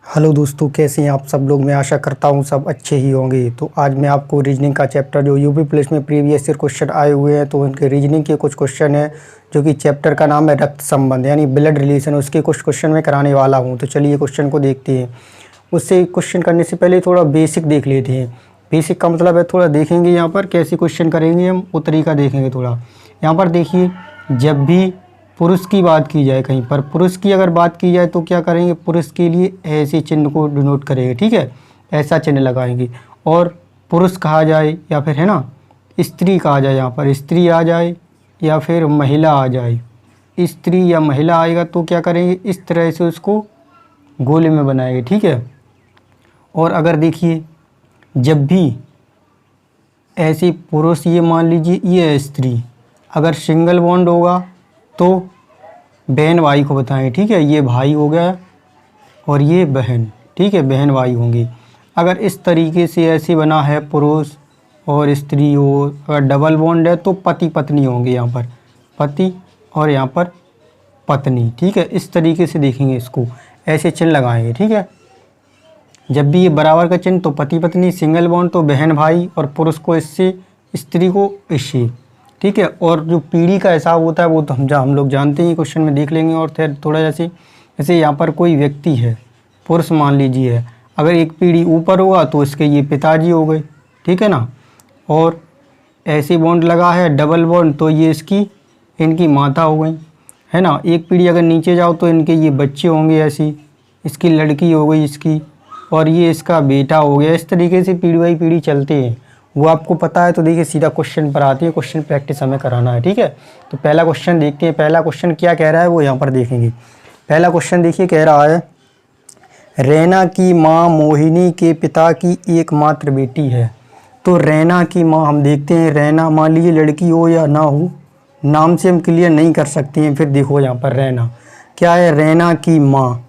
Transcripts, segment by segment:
Hello दोस्तों, कैसे हैं आप सब लोग। मैं आशा करता हूं सब अच्छे ही होंगे। तो आज मैं आपको रीजनिंग का चैप्टर जो यूपी पुलिस में प्रीवियस ईयर क्वेश्चन आए हुए हैं, तो उनके रीजनिंग के कुछ क्वेश्चन हैं जो कि चैप्टर का नाम है रक्त संबंध यानी ब्लड रिलेशन, उसके कुछ क्वेश्चन मैं कराने वाला हूं। तो चलिए क्वेश्चन को देखते हैं। उससे क्वेश्चन करने से पहले थोड़ा बेसिक देख लेते हैं। बेसिक का मतलब है थोड़ा देखेंगे यहाँ पर कैसे क्वेश्चन करेंगे हम, वो तरीका देखेंगे थोड़ा। यहाँ पर देखिए, जब भी पुरुष की बात की जाए, कहीं पर पुरुष की अगर बात की जाए तो क्या करेंगे, पुरुष के लिए ऐसे चिन्ह को डिनोट करेंगे, ठीक है, ऐसा चिन्ह लगाएंगे। और पुरुष कहा जाए या फिर है ना स्त्री कहा जाए, यहाँ पर स्त्री आ जाए या फिर महिला आ जाए, स्त्री या महिला आएगा तो क्या करेंगे, इस तरह से उसको गोले में बनाएंगे, ठीक है। और अगर देखिए, जब भी ऐसे पुरुष, ये मान लीजिए ये है स्त्री, अगर सिंगल बॉन्ड होगा तो बहन भाई को बताएं, ठीक है, ये भाई हो गया और ये बहन, ठीक है, बहन भाई होंगे। अगर इस तरीके से ऐसे बना है पुरुष और स्त्री हो, अगर डबल बॉन्ड है तो पति पत्नी होंगे, यहाँ पर पति और यहाँ पर पत्नी, ठीक है। इस तरीके से देखेंगे, इसको ऐसे चिन्ह लगाएंगे, ठीक है। जब भी ये बराबर का चिन्ह तो पति पत्नी, सिंगल बॉन्ड तो बहन भाई, और पुरुष को इससे, स्त्री को इससे, ठीक है। और जो पीढ़ी का हिसाब होता है वो तो हम लोग जानते हैं, क्वेश्चन में देख लेंगे। और फिर थोड़ा जैसे यहाँ पर कोई व्यक्ति है, पुरुष मान लीजिए है, अगर एक पीढ़ी ऊपर होगा तो इसके ये पिताजी हो गए, ठीक है ना। और ऐसे बॉन्ड लगा है डबल बॉन्ड तो ये इनकी माता हो गई, है ना। एक पीढ़ी अगर नीचे जाओ तो इनके ये बच्चे होंगे, ऐसी इसकी लड़की हो गई इसकी, और ये इसका बेटा हो गया। इस तरीके से पीढ़ी बाई पीढ़ी चलते हैं, वो आपको पता है। तो देखिए सीधा क्वेश्चन पर आती है, क्वेश्चन प्रैक्टिस हमें कराना है, ठीक है। तो पहला क्वेश्चन देखते हैं। पहला क्वेश्चन क्या कह रहा है वो यहाँ पर देखेंगे। पहला क्वेश्चन देखिए, कह रहा है रैना की माँ मोहिनी के पिता की एकमात्र बेटी है। तो रैना की माँ हम देखते हैं, रैना मान लीजिए लड़की हो या ना हो, नाम से हम क्लियर नहीं कर सकते हैं। फिर देखो यहाँ पर रैना क्या है, रैना की माँ।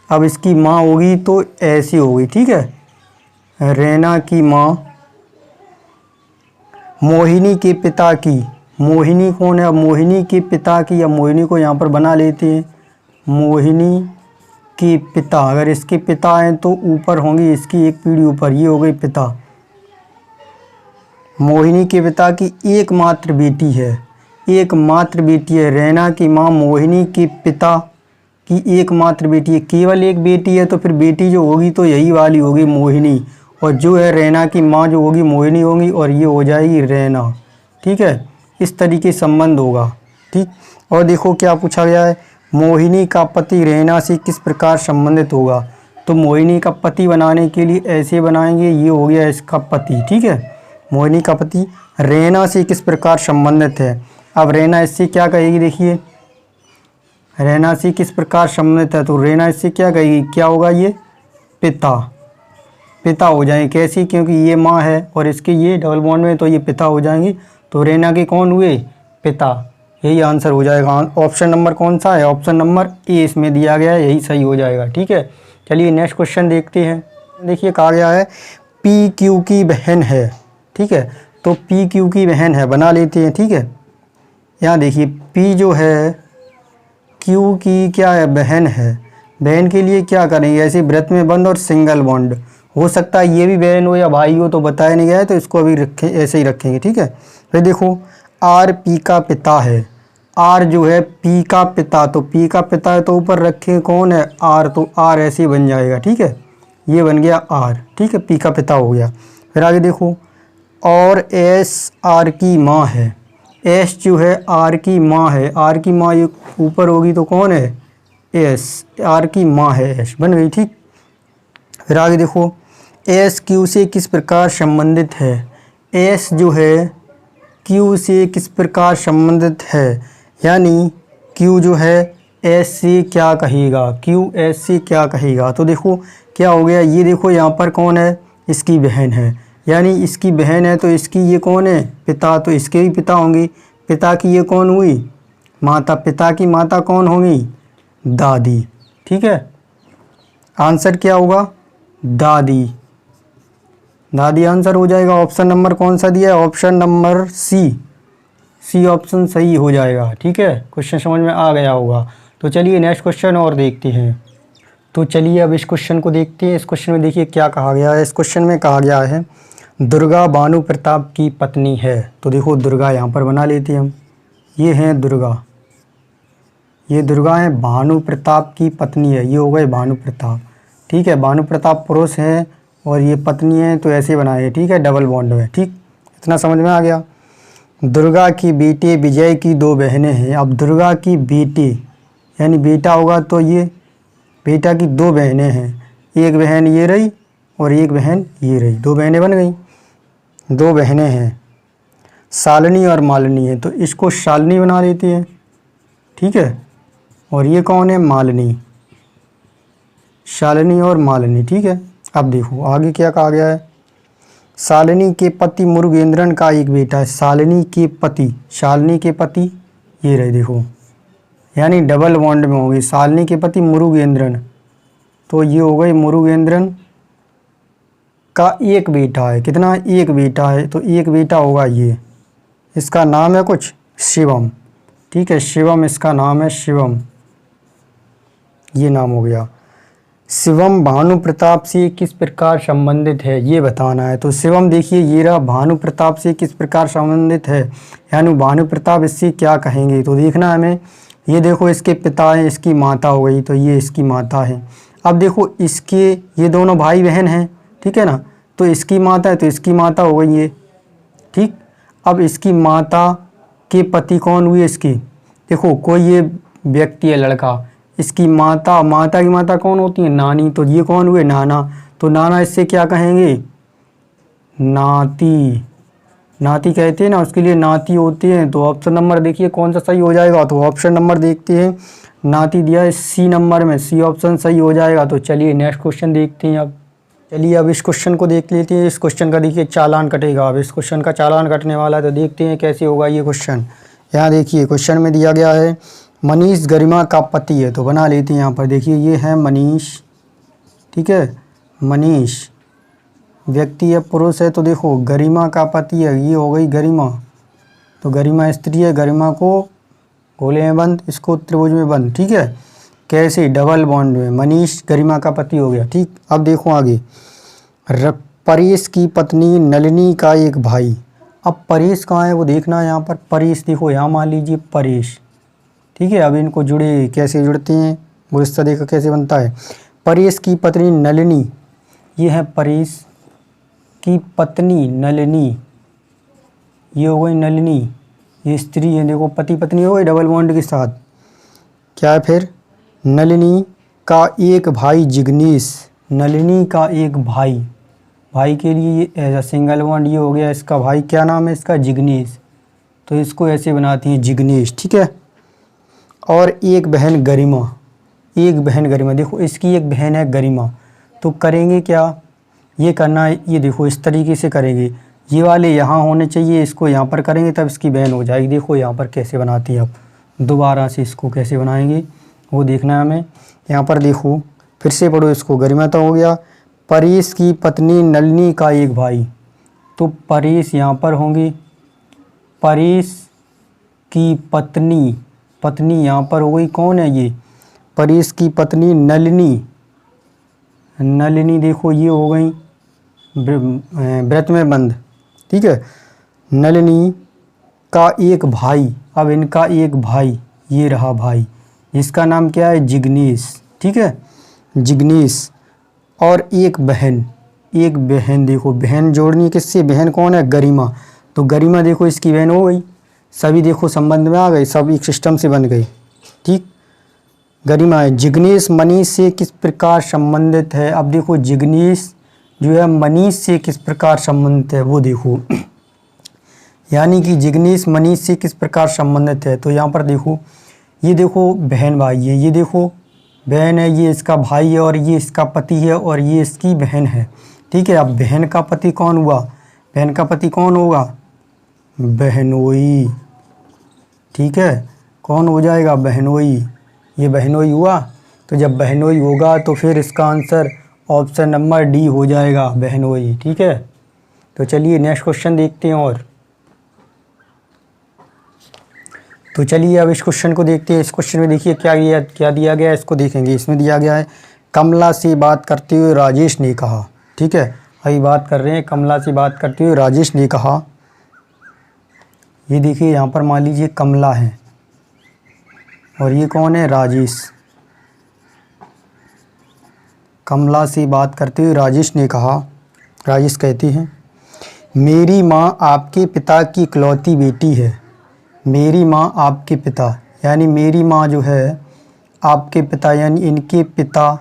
अब इसकी माँ होगी तो ऐसी होगी, ठीक है। रैना की माँ मोहिनी के पिता की, मोहिनी कौन है, मोहिनी के पिता की, या मोहिनी को यहाँ पर बना लेते हैं, मोहिनी के पिता। अगर इसके पिता हैं तो ऊपर होंगी, इसकी एक पीढ़ी ऊपर, ये हो गई पिता। मोहिनी के पिता की एकमात्र बेटी है, एकमात्र बेटी है। रैना की माँ मोहिनी के पिता की एकमात्र बेटी है, केवल एक बेटी है, तो फिर बेटी जो होगी तो यही वाली होगी मोहिनी, और जो है रैना की माँ जो होगी मोहिनी होगी, और ये हो जाएगी रैना, ठीक है। इस तरीके संबंध होगा, ठीक। और देखो क्या पूछा गया है, मोहिनी का पति रैना से किस प्रकार संबंधित होगा। तो मोहिनी का पति बनाने के लिए ऐसे बनाएंगे, ये हो गया इसका पति, ठीक है। मोहिनी का पति रैना से किस प्रकार संबंधित है। अब रैना इससे क्या कहेगी, देखिए रैना से किस प्रकार संबंधित है, तो रैना इससे क्या कहेगी, क्या होगा, ये पिता, पिता हो जाएंगे। कैसे, क्योंकि ये माँ है और इसके ये डबल बॉन्ड में, तो ये पिता हो जाएंगे। तो रैना के कौन हुए, पिता। यही आंसर हो जाएगा। ऑप्शन नंबर कौन सा है, ऑप्शन नंबर ए इसमें दिया गया है, यही सही हो जाएगा, ठीक है। चलिए नेक्स्ट क्वेश्चन देखते हैं। देखिए कहा गया है पी क्यू की बहन है, ठीक है। तो पी क्यू की बहन है, बना लेते हैं, ठीक है। यहाँ देखिए पी जो है क्यू की क्या है, बहन है। बहन के लिए क्या करेंगे, ऐसे व्रत में बंद और सिंगल बॉन्ड। हो सकता है ये भी बहन हो या भाई हो, तो बताया नहीं गया है, तो इसको अभी रखें, ऐसे ही रखेंगे, ठीक है। फिर देखो आर पी का पिता है, आर जो है पी का पिता, तो पी का पिता है तो ऊपर रखें कौन है, आर, तो आर ऐसे ही बन जाएगा, ठीक है। ये बन गया आर, ठीक है, पी का पिता हो गया। फिर आगे देखो, और एस आर की माँ है, एस जो है आर की माँ है, आर की माँ ये ऊपर होगी तो कौन है, एस, आर की माँ है, एस बन गई, ठीक। फिर आगे देखो एस क्यू से किस प्रकार संबंधित है, एस जो है क्यू से किस प्रकार संबंधित है, यानी क्यू जो है एस से क्या कहेगा, क्यू एस से क्या कहेगा। तो देखो क्या हो गया, ये देखो यहाँ पर कौन है, इसकी बहन है, यानी इसकी बहन है तो इसकी ये कौन है, पिता, तो इसके भी पिता होंगे। पिता की ये कौन हुई, माता, पिता की माता कौन होगी, दादी, ठीक है। आंसर क्या होगा, दादी, दादी आंसर हो जाएगा। ऑप्शन नंबर कौन सा दिया है, option number C, C option सही हो जाएगा, ठीक है। क्वेश्चन समझ में आ गया होगा। तो चलिए नेक्स्ट क्वेश्चन और देखते हैं। तो चलिए अब इस क्वेश्चन को देखते हैं। इस क्वेश्चन में देखिए क्या कहा गया है। इस क्वेश्चन में कहा गया है दुर्गा भानु प्रताप की पत्नी है। तो देखो दुर्गा यहाँ पर बना लेते हैं हम। ये हैं दुर्गा, ये दुर्गा है, भानु प्रताप की पत्नी है। ये हो गए भानु प्रताप, ठीक है। भानु प्रताप पुरुष है और ये पत्नी है, तो ऐसे बनाए, ठीक है, डबल बॉन्ड में, ठीक। इतना समझ में आ गया। दुर्गा की बेटे विजय की 2 बहनें हैं। अब दुर्गा की बेटे यानी बेटा होगा, तो ये बेटा की 2 बहनें हैं। एक बहन ये रही और एक बहन ये रही, 2 बहनें बन गई। 2 बहनें हैं, शालिनी और मालिनी है। तो इसको शालिनी बना लेते हैं, ठीक है। और ये कौन है? मालिनी, शालिनी और मालिनी, ठीक है। अब देखो आगे क्या कहा गया है। शालिनी के पति मुरुगेंद्रन का एक बेटा है। शालिनी के पति ये रहे, देखो, यानी डबल बॉन्ड में होगी। शालिनी के पति मुरुगेंद्रन, तो ये हो गई मुरुगेंद्रन का एक बेटा है। कितना? एक बेटा है। तो एक बेटा होगा ये, इसका नाम है कुछ शिवम, ठीक है, शिवम इसका नाम है, शिवम, ये नाम हो गया। शिवम भानु प्रताप से किस प्रकार संबंधित है, ये बताना है। तो शिवम देखिए ये रहा, भानु प्रताप से किस प्रकार संबंधित है, यानी भानु प्रताप इससे क्या कहेंगे, तो देखना हमें। ये देखो इसके पिता हैं, इसकी माता हो गई, तो ये इसकी माता है। अब देखो इसके ये दोनों भाई बहन हैं, ठीक है ना, तो इसकी माता है, तो इसकी माता हो गई ये, ठीक। अब इसकी माता के पति कौन हुए इसके, देखो कोई ये व्यक्ति है, लड़का, इसकी माता की माता कौन होती है? नानी, तो ये कौन हुए? नाना। तो नाना इससे क्या कहेंगे? नाती, नाती कहते हैं ना, उसके लिए नाती होते हैं। तो ऑप्शन नंबर देखिए कौन सा सही हो जाएगा। तो ऑप्शन नंबर देखते हैं, नाती दिया है सी नंबर में, सी ऑप्शन सही हो जाएगा। तो चलिए नेक्स्ट क्वेश्चन देखते हैं। अब चलिए अब इस क्वेश्चन को देख लेते हैं। इस क्वेश्चन का देखिए चालान कटेगा। अब इस क्वेश्चन का चालान कटने वाला है, तो देखते हैं कैसे होगा ये क्वेश्चन। यहाँ देखिए क्वेश्चन में दिया गया है मनीष गरिमा का पति है, तो बना लेते हैं। यहाँ पर देखिए ये है मनीष, ठीक है, मनीष व्यक्ति है, पुरुष है। तो देखो गरिमा का पति है, ये हो गई गरिमा, तो गरिमा स्त्री है, गरिमा को गोले में बंद, इसको त्रिभुज में बंद, ठीक है। कैसे? डबल बॉन्ड में, मनीष गरिमा का पति हो गया, ठीक। अब देखो आगे, परेश की पत्नी नलिनी का एक भाई। अब परेश कहाँ है वो देखना है। यहाँ पर परेश देखो, यहाँ मान लीजिए परेश, ठीक है। अब इनको जुड़े, कैसे जुड़ते हैं वो रिश्ता देखो कैसे बनता है। परेश की पत्नी नलिनी, ये है परेश की पत्नी नलिनी, ये हो गई नलिनी, ये स्त्री है, देखो पति पत्नी हो गई डबल बॉन्ड के साथ। क्या है फिर? नलिनी का एक भाई जिग्नेश, नलिनी का एक भाई, भाई के लिए ये एज अ सिंगल बॉन्ड, ये हो गया इसका भाई, क्या नाम है इसका? जिग्नेश, तो इसको ऐसे बनाती हैं जिग्नेश, ठीक है। और एक बहन गरिमा, एक बहन गरिमा, देखो इसकी एक बहन है गरिमा, तो करेंगे क्या, ये करना है, ये देखो इस तरीके से करेंगे, ये वाले यहाँ होने चाहिए, इसको यहाँ पर करेंगे तब इसकी बहन हो जाएगी। देखो यहाँ पर कैसे बनाती है, अब दोबारा से इसको कैसे बनाएंगे वो देखना है हमें। यहाँ पर देखो फिर से पढ़ो इसको, गरिमा तो हो गया। परेश की पत्नी नलिनी का एक भाई, तो परेश यहाँ पर होंगे, परेश की पत्नी, पत्नी यहाँ पर हो गई, कौन है ये? परेश की पत्नी नलिनी, नलिनी देखो ये हो गई व्रत में बंद, ठीक है। नलिनी का एक भाई, अब इनका एक भाई, ये रहा भाई, जिसका नाम क्या है? जिग्नेश, ठीक है, जिग्नेश। और एक बहन, एक बहन देखो, बहन जोड़नी किससे? बहन कौन है? गरिमा, तो गरिमा देखो इसकी बहन हो गई, सभी देखो संबंध में आ गए, सब एक सिस्टम से बन गए, ठीक। गरिमा है। जिग्नेश मनीष से किस प्रकार संबंधित है? अब देखो जिग्नेश जो है मनीष से किस प्रकार संबंधित है वो देखो, यानी कि जिग्नेश मनीष से किस प्रकार संबंधित है। तो यहाँ पर देखो, ये देखो बहन भाई है, ये देखो बहन है, ये इसका भाई है और ये इसका पति है और ये इसकी बहन है, ठीक है। अब बहन का पति कौन हुआ? बहन का पति कौन होगा? बहनोई, ठीक है, कौन हो जाएगा? बहनोई, ये बहनोई हुआ। तो जब बहनोई होगा तो फिर इसका आंसर ऑप्शन नंबर डी हो जाएगा, बहनोई, ठीक है। तो चलिए नेक्स्ट क्वेश्चन देखते हैं। और तो चलिए अब इस क्वेश्चन को देखते हैं। इस क्वेश्चन में देखिए क्या दिया गया है, इसको देखेंगे। इसमें दिया गया है कमला से बात करते हुए राजेश ने कहा। ठीक है, अभी बात कर रहे हैं कमला से बात करते हुए राजेश ने कहा। ये देखिए यहाँ पर मान लीजिए कमला है और ये कौन है, राजेश। कमला से बात करते हुए राजेश ने कहा, राजेश कहती हैं, मेरी माँ आपके पिता की इकलौती बेटी है। मेरी माँ आपके पिता, यानी मेरी माँ जो है आपके पिता यानी इनके पिता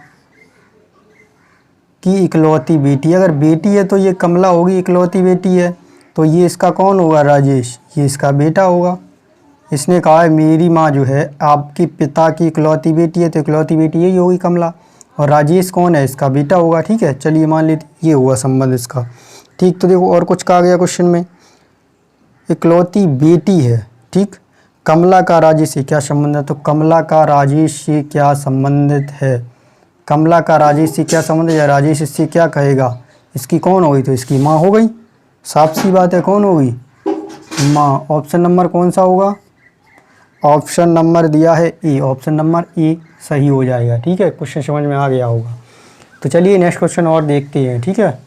की इकलौती बेटी। अगर बेटी है तो ये कमला होगी, इकलौती बेटी है तो ये इसका कौन होगा, राजेश, ये इसका बेटा होगा। इसने कहा है मेरी माँ जो है आपके पिता की इकलौती बेटी है, तो इकलौती बेटी यही होगी कमला, और राजेश कौन है, इसका बेटा होगा। ठीक है, चलिए मान लेते ये हुआ संबंध इसका। ठीक, तो देखो और कुछ कहा गया क्वेश्चन में, इकलौती बेटी है। ठीक, कमला का राजेश से क्या संबंध है, तो कमला का राजेश से क्या संबंधित है, कमला का राजेश से क्या संबंध है, या राजेश इससे क्या कहेगा, इसकी कौन होगी, तो इसकी माँ हो गई। साफ सी बात है, कौन होगी, माँ। ऑप्शन नंबर कौन सा होगा, ऑप्शन नंबर दिया है ए, ऑप्शन नंबर ए सही हो जाएगा। ठीक है, क्वेश्चन समझ में आ गया होगा। तो चलिए नेक्स्ट क्वेश्चन और देखते हैं। ठीक है,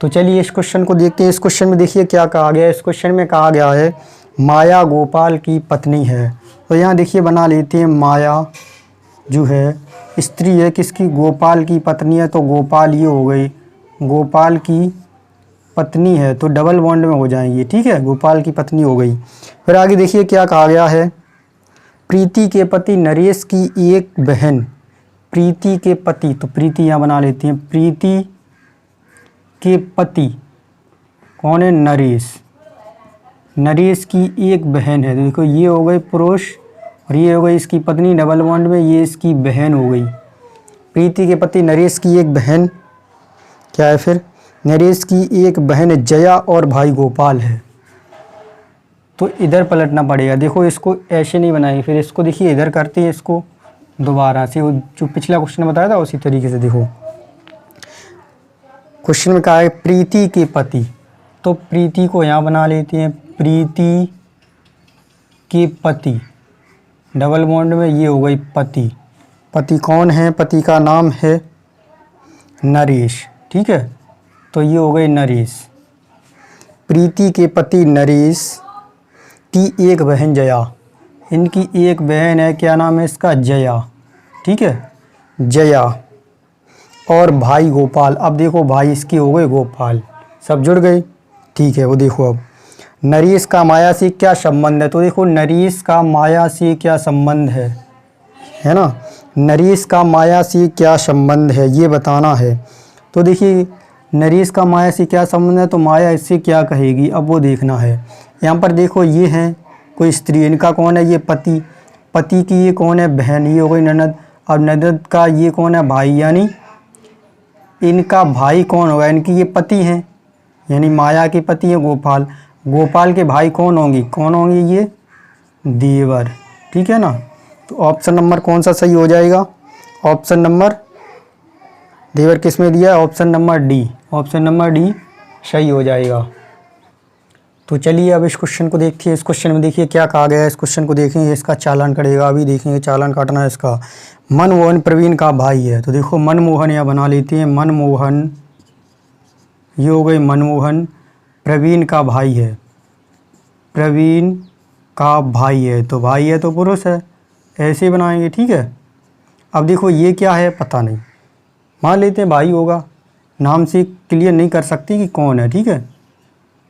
तो चलिए इस क्वेश्चन को देखते हैं। इस क्वेश्चन में देखिए क्या कहा गया है। इस क्वेश्चन में कहा गया है माया गोपाल की पत्नी है। तो यहाँ देखिए बना लेते हैं, माया जो है स्त्री है, किसकी, गोपाल की पत्नी है, तो गोपाल ये हो गई, गोपाल की पत्नी है, तो डबल बॉन्ड में हो जाएंगी। ठीक है, गोपाल की पत्नी हो गई। फिर आगे देखिए क्या कहा गया है, प्रीति के पति नरेश की एक बहन, प्रीति के पति, तो प्रीति यहाँ बना लेते हैं, प्रीति के पति कौन है, नरेश, नरेश की एक बहन है। तो देखो ये हो गई पुरुष और ये हो गई इसकी पत्नी, डबल बॉन्ड में, ये इसकी बहन हो गई। प्रीति के पति नरेश की एक बहन क्या है, फिर नरेश की एक बहन जया और भाई गोपाल है। तो इधर पलटना पड़ेगा। देखो इसको ऐसे नहीं बनाएंगे, फिर इसको देखिए इधर करते हैं, इसको दोबारा से वो जो पिछला क्वेश्चन बताया था उसी तरीके से। देखो क्वेश्चन में कहा है प्रीति के पति, तो प्रीति को यहाँ बना लेते हैं, प्रीति के पति, डबल बॉन्ड में ये हो गई पति। पति कौन है, पति का नाम है नरेश। ठीक है, तो ये हो गई नरेश। प्रीति के पति नरेश की एक बहन जया, इनकी एक बहन है, क्या नाम है इसका, जया। ठीक है, जया और भाई गोपाल। अब देखो भाई इसके हो गए गोपाल, सब जुड़ गए। ठीक है, वो देखो अब नरेश का माया से क्या संबंध है, तो देखो नरेश का माया से क्या संबंध है ना, नरेश का माया से क्या संबंध है ये बताना है। तो देखिए नरेश का माया से क्या संबंध है, तो माया इससे क्या कहेगी, अब वो देखना है। यहाँ पर देखो ये है कोई स्त्री, इनका कौन है, ये पति, पति की ये कौन है, बहन, ये हो गई ननद, और ननद का ये कौन है, भाई, यानी इनका भाई कौन होगा, इनकी ये पति हैं, यानी माया के पति है गोपाल। गोपाल के भाई कौन होंगे, ये देवर। ठीक है ना, तो ऑप्शन नंबर कौन सा सही हो जाएगा, ऑप्शन नंबर, देवर किस में दिया है, option number D, option number D सही हो जाएगा। तो चलिए अब इस क्वेश्चन को देखिए। इस क्वेश्चन में देखिए क्या कहा गया है, इस क्वेश्चन को देखेंगे, इसका चालान कटेगा, अभी देखेंगे चालान काटना है इसका। मनमोहन प्रवीण का भाई है, तो देखो मनमोहन यहाँ बना लेते हैं, मनमोहन, ये हो गई मनमोहन, प्रवीण का भाई है, प्रवीण का भाई है, तो भाई है तो पुरुष है, ऐसे ही बनाएंगे। ठीक है, अब देखो ये क्या है पता नहीं, मान लेते हैं भाई होगा, नाम से क्लियर नहीं कर सकती कि कौन है। ठीक है,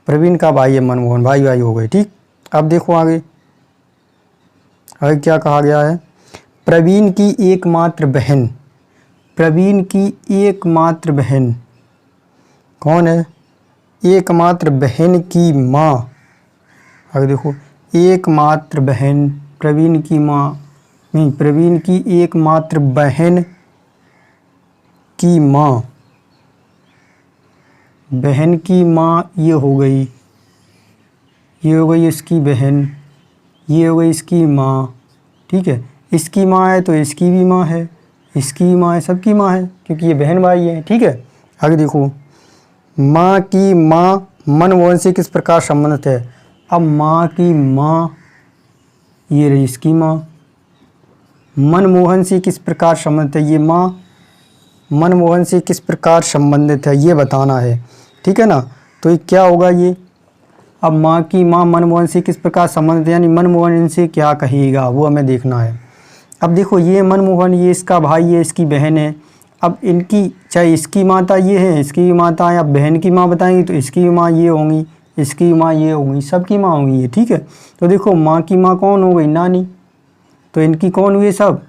प्रवीण का भाई है मनमोहन, भाई भाई हो गए। ठीक, अब देखो आगे क्या कहा गया है, प्रवीण की एकमात्र बहन, प्रवीण की एकमात्र बहन कौन है, एकमात्र बहन की माँ। आगे देखो एकमात्र बहन, प्रवीण की माँ नहीं, प्रवीण की एकमात्र बहन की माँ, बहन की माँ ये हो गई, ये हो गई इसकी बहन, ये हो गई इसकी माँ। ठीक है, इसकी माँ है तो इसकी भी माँ है, इसकी माँ है, सबकी माँ है, क्योंकि ये बहन भाई है। ठीक है, आगे देखो माँ की माँ मनमोहन से किस प्रकार संबंधित है। अब माँ की माँ ये रही इसकी माँ, मनमोहन से किस प्रकार संबंधित है, ये माँ मनमोहन से किस प्रकार संबंधित है ये बताना है, ठीक है ना। तो ये क्या होगा ये, अब माँ की माँ मनमोहन से किस प्रकार संबंधित है, यानी मनमोहन इनसे क्या कहेगा वो हमें देखना है। अब देखो ये मनमोहन, ये इसका भाई है, इसकी बहन है। अब इनकी चाहे इसकी माता ये है, इसकी भी माता है, अब बहन की माँ बताएंगी तो इसकी भी माँ ये होंगी, इसकी माँ ये होंगी, सबकी माँ होंगी ये, ठीक है। तो देखो माँ की माँ कौन हो गई, नानी, तो इनकी कौन हुई सब,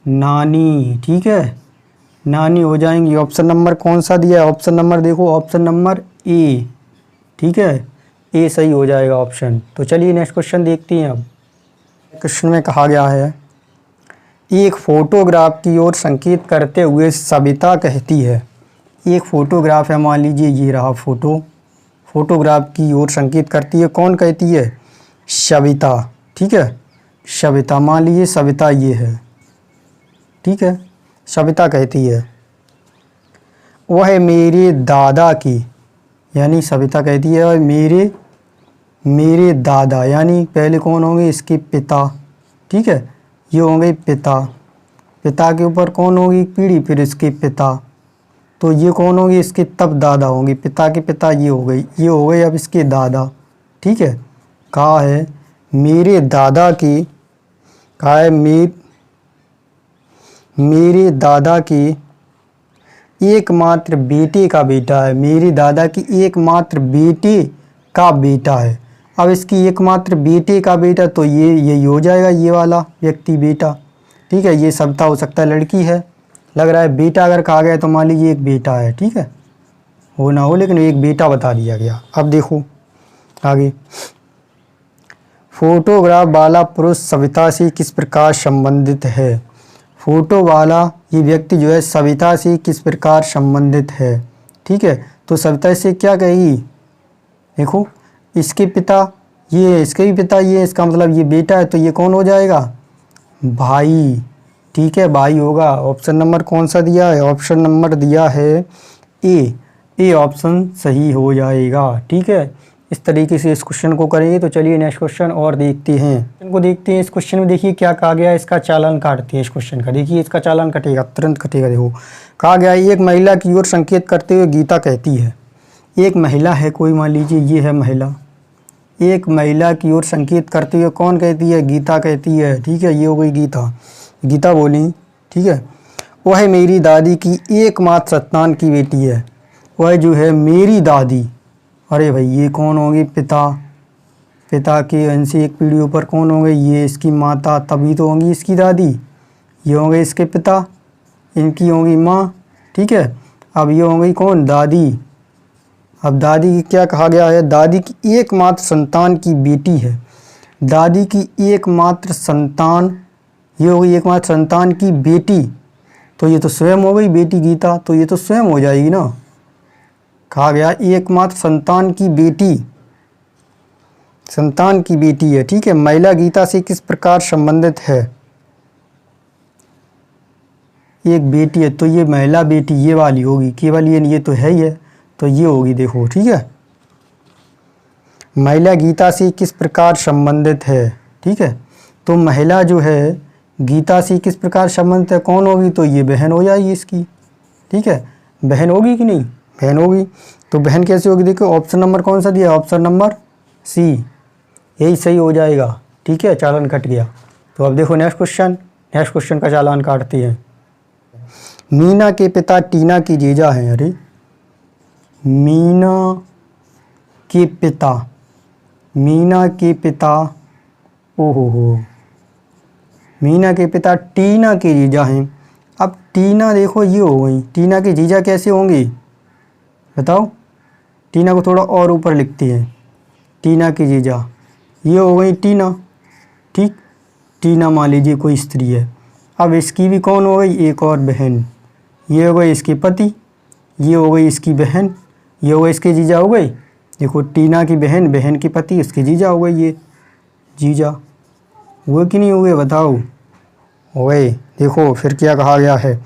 नानी, ठीक है, नानी हो जाएंगी। ऑप्शन नंबर कौन सा दिया है, ऑप्शन नंबर देखो, ऑप्शन नंबर ए, ठीक है, ए सही हो जाएगा ऑप्शन। तो चलिए नेक्स्ट क्वेश्चन देखते हैं। अब क्वेश्चन में कहा गया है, एक फोटोग्राफ की ओर संकेत करते हुए सविता कहती है, एक फोटोग्राफ है, मान लीजिए ये रहा फोटोग्राफ की ओर संकेत करती है, कौन कहती है, सविता, ठीक है, सविता, मान लीजिए सविता ये है, ठीक है, सविता कहती है वह मेरे दादा की, यानी सविता कहती है मेरे दादा, यानी पहले कौन होंगे, इसके पिता, ठीक है, ये होंगे पिता, पिता के ऊपर कौन होगी पीढ़ी, फिर इसके पिता, तो ये कौन होगी, इसके तब दादा होंगे, पिता के पिता ये हो गई, ये हो गए अब इसके दादा, ठीक है। कहा है मेरे दादा की, कहा है मेरे दादा की एकमात्र बेटे का बेटा है, मेरे दादा की एकमात्र बेटे का बेटा है। अब इसकी एकमात्र बेटे का बेटा, तो ये यही हो जाएगा, ये वाला व्यक्ति बेटा, ठीक है। ये सविता हो सकता है लड़की है, लग रहा है बेटा अगर कहा गया तो मान लीजिए एक बेटा है, ठीक है, हो ना हो लेकिन एक बेटा बता दिया गया। अब देखो आगे, फोटोग्राफ वाला पुरुष सविता से किस प्रकार संबंधित है, फोटो वाला ये व्यक्ति जो है सविता से किस प्रकार संबंधित है, ठीक है। तो सविता से क्या कहेगी, देखो इसके पिता ये, इसके भी पिता ये, इसका मतलब ये बेटा है, तो ये कौन हो जाएगा, भाई, ठीक है, भाई होगा। ऑप्शन नंबर कौन सा दिया है, ऑप्शन नंबर दिया है ए ऑप्शन सही हो जाएगा, ठीक है। इस तरीके से इस क्वेश्चन को करेंगे। तो चलिए नेक्स्ट क्वेश्चन और देखते हैं, इनको देखते हैं। इस क्वेश्चन में देखिए क्या कहा गया है, इसका चालान काटते हैं इस क्वेश्चन का, देखिए इसका चालान कटेगा, तुरंत कटेगा। देखो कहा गया है एक महिला की ओर संकेत करते हुए गीता कहती है, एक महिला है कोई, मान लीजिए ये है महिला, एक महिला की ओर संकेत करते हुए कौन कहती है, गीता कहती है, ठीक है, ये हो गई गीता, गीता बोली, ठीक है। वह मेरी दादी की एकमात्र संतान की बेटी है, वह जो है मेरी दादी, अरे भाई ये कौन होगी, पिता, पिता के अंश एक पीढ़ी ऊपर कौन होंगे, ये इसकी माता, तभी तो होंगी इसकी दादी, ये होंगे इसके पिता, इनकी होंगी माँ, ठीक है। अब ये होंगी कौन, दादी। अब दादी की क्या कहा गया है, दादी की एकमात्र संतान की बेटी है, दादी की एकमात्र संतान, ये हो गई एकमात्र संतान की बेटी, तो ये तो स्वयं हो गई बेटी गीता, तो ये तो स्वयं हो जाएगी ना। कहा गया एकमात्र संतान की बेटी, संतान की बेटी है, ठीक है। महिला गीता से किस प्रकार संबंधित है, एक बेटी है, तो ये महिला बेटी ये वाली होगी, केवल ये तो है ही है, तो ये होगी, देखो, ठीक है। महिला गीता से किस प्रकार संबंधित है, ठीक है। तो महिला जो है गीता से किस प्रकार संबंधित है, कौन होगी, तो ये बहन हो जाएगी इसकी, ठीक है, बहन होगी कि नहीं, बहन होगी। तो बहन कैसे होगी, देखो ऑप्शन नंबर कौन सा दिया, ऑप्शन नंबर सी, यही सही हो जाएगा, ठीक है, चालान कट गया। तो अब देखो नेक्स्ट क्वेश्चन का चालान काटते हैं। मीना के पिता टीना की जीजा हैं, अरे मीना के पिता ओहो, मीना के पिता टीना के जीजा हैं। अब टीना देखो ये हो गई, टीना के जीजा कैसे होंगे बताओ, टीना को थोड़ा और ऊपर लिखते हैं, टीना की जीजा, ये हो गई टीना, ठीक, टीना मान लीजिए कोई स्त्री है। अब इसकी भी कौन हो गई, एक और बहन, ये हो गई इसके पति, ये हो गई इसकी बहन, ये हो गई इसके जीजा हो गई। देखो टीना की बहन, बहन की पति, इसके जीजा हो गई, ये जीजा हुए कि नहीं हुए बताओ, हो गए। देखो फिर क्या कहा गया है,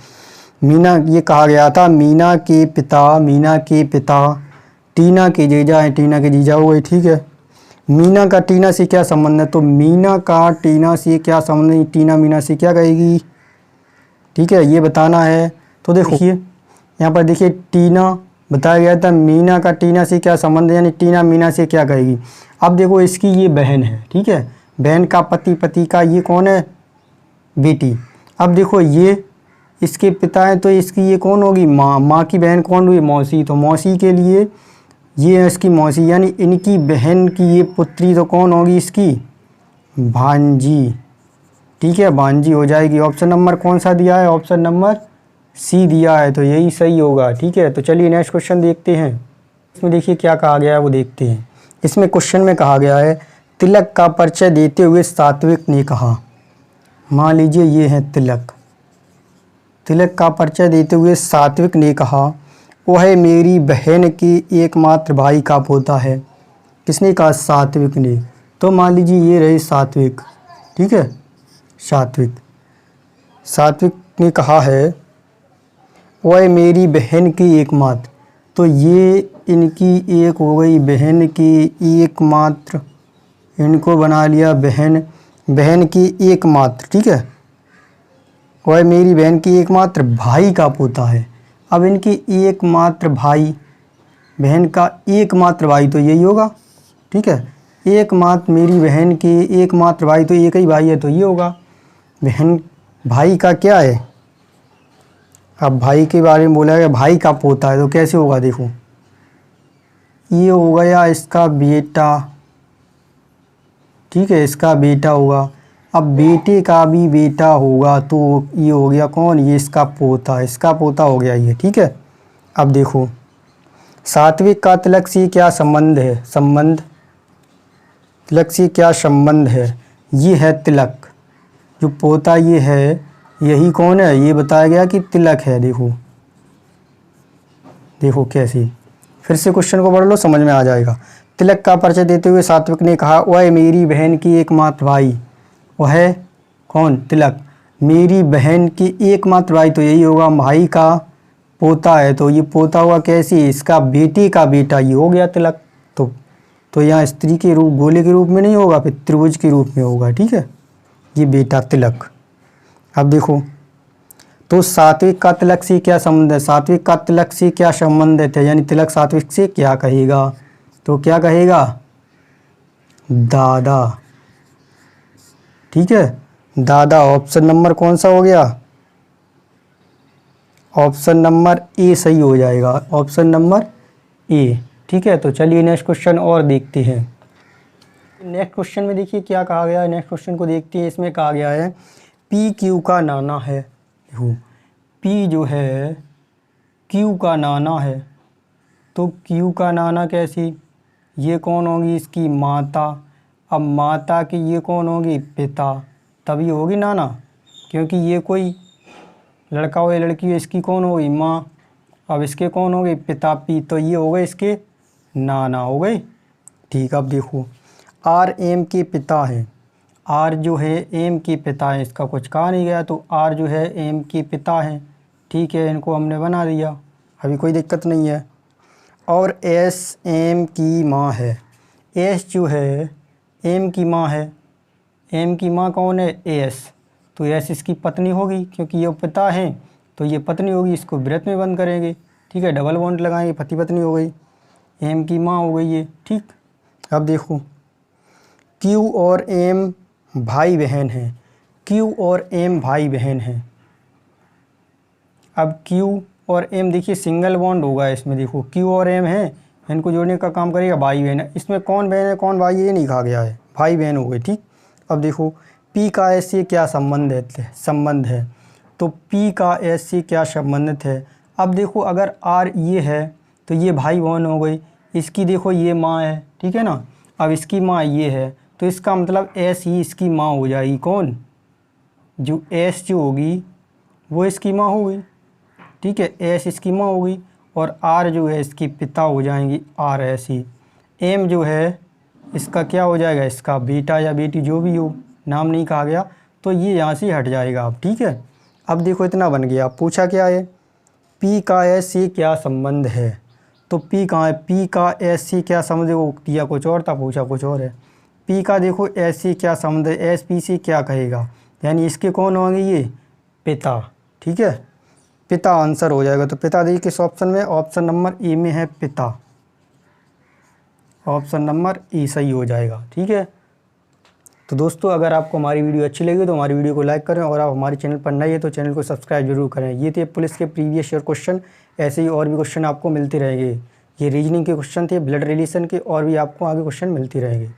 मीना, ये कहा गया था मीना के पिता टीना के जीजा हैं, टीना के जीजा हो गए, ठीक है। मीना का टीना से क्या संबंध है? तो मीना का टीना से क्या संबंध है? टीना मीना से क्या कहेगी? ठीक है, ये बताना है। तो देखिए यहाँ पर देखिए टीना बताया गया था, मीना का टीना से क्या संबंध है, यानी टीना मीना से क्या कहेगी। अब देखो इसकी ये बहन है, ठीक है, बहन का पति, पति का ये कौन है? बेटी। अब देखो ये इसके पिता हैं तो इसकी ये कौन होगी? माँ। माँ की बहन कौन हुई? मौसी। तो मौसी के लिए ये है इसकी मौसी, यानी इनकी बहन की ये पुत्री तो कौन होगी? इसकी भांजी। ठीक है, भांजी हो जाएगी। ऑप्शन नंबर कौन सा दिया है? ऑप्शन नंबर सी दिया है, तो यही सही होगा। ठीक है, तो चलिए नेक्स्ट क्वेश्चन देखते हैं। इसमें देखिए क्या कहा गया है वो देखते हैं। इसमें क्वेश्चन में कहा गया है तिलक का परिचय देते हुए सात्विक ने कहा। मान लीजिए ये है तिलक। तिलक का परिचय देते हुए सात्विक ने कहा वह मेरी बहन के एकमात्र भाई का पोता है। किसने कहा? सात्विक ने। तो मान लीजिए ये रहे सात्विक। ठीक है, सात्विक। सात्विक ने कहा है वह मेरी बहन की एकमात्र, तो ये इनकी एक हो गई बहन की एकमात्र, इनको बना लिया बहन, बहन की एकमात्र। ठीक है, वह मेरी बहन की एकमात्र भाई का पोता है। अब इनकी एकमात्र भाई, बहन का एकमात्र भाई तो यही होगा। ठीक है, एकमात्र मेरी बहन के एकमात्र भाई तो एक ही भाई है, तो ये होगा। बहन भाई का क्या है? अब भाई के बारे में बोला गया भाई का पोता है, तो कैसे होगा? देखो ये हो गया इसका बेटा। ठीक है, इसका बेटा होगा। अब बेटे का भी बेटा होगा, तो ये हो गया कौन? ये इसका पोता, इसका पोता हो गया ये। ठीक है, अब देखो सात्विक का तिलक से क्या संबंध है? संबंध, तिलक से क्या संबंध है? ये है तिलक, जो पोता ये है, यही कौन है? ये बताया गया कि तिलक है। देखो देखो कैसे, फिर से क्वेश्चन को पढ़ लो, समझ में आ जाएगा। तिलक का परिचय देते हुए सात्विक ने कहा वह मेरी बहन की एकमात्र भाई, वह कौन? तिलक। मेरी बहन की एकमात्र भाई तो यही होगा, भाई का पोता है, तो ये पोता हुआ कैसे? इसका बेटे का बेटा, ये हो गया तिलक। तो यहाँ स्त्री के रूप, गोले के रूप में नहीं होगा, फिर त्रिभुज के रूप में होगा। ठीक है, ये बेटा तिलक। अब देखो तो सात्विक का तिलक से क्या संबंध है? सात्विक का तिलक से क्या संबंधित है, यानी तिलक सात्विक से क्या कहेगा? तो क्या कहेगा? दादा। ठीक है, दादा। ऑप्शन नंबर कौन सा हो गया? ऑप्शन नंबर ए सही हो जाएगा, ऑप्शन नंबर ए। ठीक है, तो चलिए नेक्स्ट क्वेश्चन और देखते हैं। नेक्स्ट क्वेश्चन में देखिए क्या कहा गया है, नेक्स्ट क्वेश्चन को देखते हैं। इसमें कहा गया है पी क्यू का नाना है। देखो पी जो है क्यू का नाना है, तो क्यू का नाना कैसी? ये कौन होगी? इसकी माता। अब माता की ये कौन होगी? पिता, तभी होगी नाना, क्योंकि ये कोई लड़का हो या लड़की हो, इसकी कौन होगी? माँ। अब इसके कौन हो गए? पिता पी, तो ये हो गए इसके नाना हो गए। ठीक, अब देखो आर एम के पिता हैं। आर जो है एम के पिता है, इसका कुछ कहा नहीं गया, तो आर जो है एम के पिता हैं। ठीक है, इनको हमने बना दिया, अभी कोई दिक्कत नहीं है। और एस एम की माँ है। एस जो है एम की माँ है। एम की माँ कौन है? एस, तो एस इसकी पत्नी होगी, क्योंकि ये पिता हैं तो ये पत्नी होगी, इसको ब्रैकेट में बंद करेंगे। ठीक है, डबल बॉन्ड लगाएंगे, पति पत्नी हो गई, एम की माँ हो गई ये। ठीक, अब देखो क्यू और एम भाई बहन हैं। क्यू और एम भाई बहन हैं। अब क्यू और एम देखिए सिंगल बॉन्ड होगा इसमें। देखो क्यू और एम है, इनको जोड़ने का काम करेगा भाई बहन है। इसमें कौन बहन है कौन भाई है ये नहीं कहा गया है, भाई बहन हो गए। ठीक, अब देखो पी का एस से क्या संबंध है, तो पी का एस से क्या संबंधित है। अब देखो अगर आर ये है तो ये भाई बहन हो गई, इसकी देखो ये माँ है। ठीक है ना, अब इसकी माँ ये है, तो इसका मतलब एस ही इसकी माँ हो जाएगी। कौन? जो एस जो होगी वो इसकी माँ होगी। ठीक है, एस इसकी माँ होगी, और आर जो है इसकी पिता हो जाएंगी, आर एस ही। एम जो है इसका क्या हो जाएगा? इसका बेटा या बेटी जो भी हो, नाम नहीं कहा गया, तो ये यहाँ से हट जाएगा अब। ठीक है, अब देखो इतना बन गया। पूछा क्या है? पी का एस से क्या संबंध है, तो पी कहाँ है, पी का एस सी क्या संबंध है, वो दिया कुछ और था, पूछा कुछ और है। पी का देखो एस सी क्या संबंध है, एस पी से क्या कहेगा, यानी इसके कौन होंगे ये, पिता। ठीक है, पिता आंसर हो जाएगा। तो पिता देखिए किस ऑप्शन में, ऑप्शन नंबर ए में है पिता, ऑप्शन नंबर ए सही हो जाएगा। ठीक है, तो दोस्तों अगर आपको हमारी वीडियो अच्छी लगी तो हमारी वीडियो को लाइक करें, और आप हमारे चैनल पर नए हैं तो चैनल को सब्सक्राइब जरूर करें। ये थे पुलिस के प्रीवियस ईयर क्वेश्चन, ऐसे ही और भी क्वेश्चन आपको मिलते रहेंगे। ये रीजनिंग के क्वेश्चन थे, ब्लड रिलेशन के, और भी आपको आगे क्वेश्चन मिलते रहेंगे।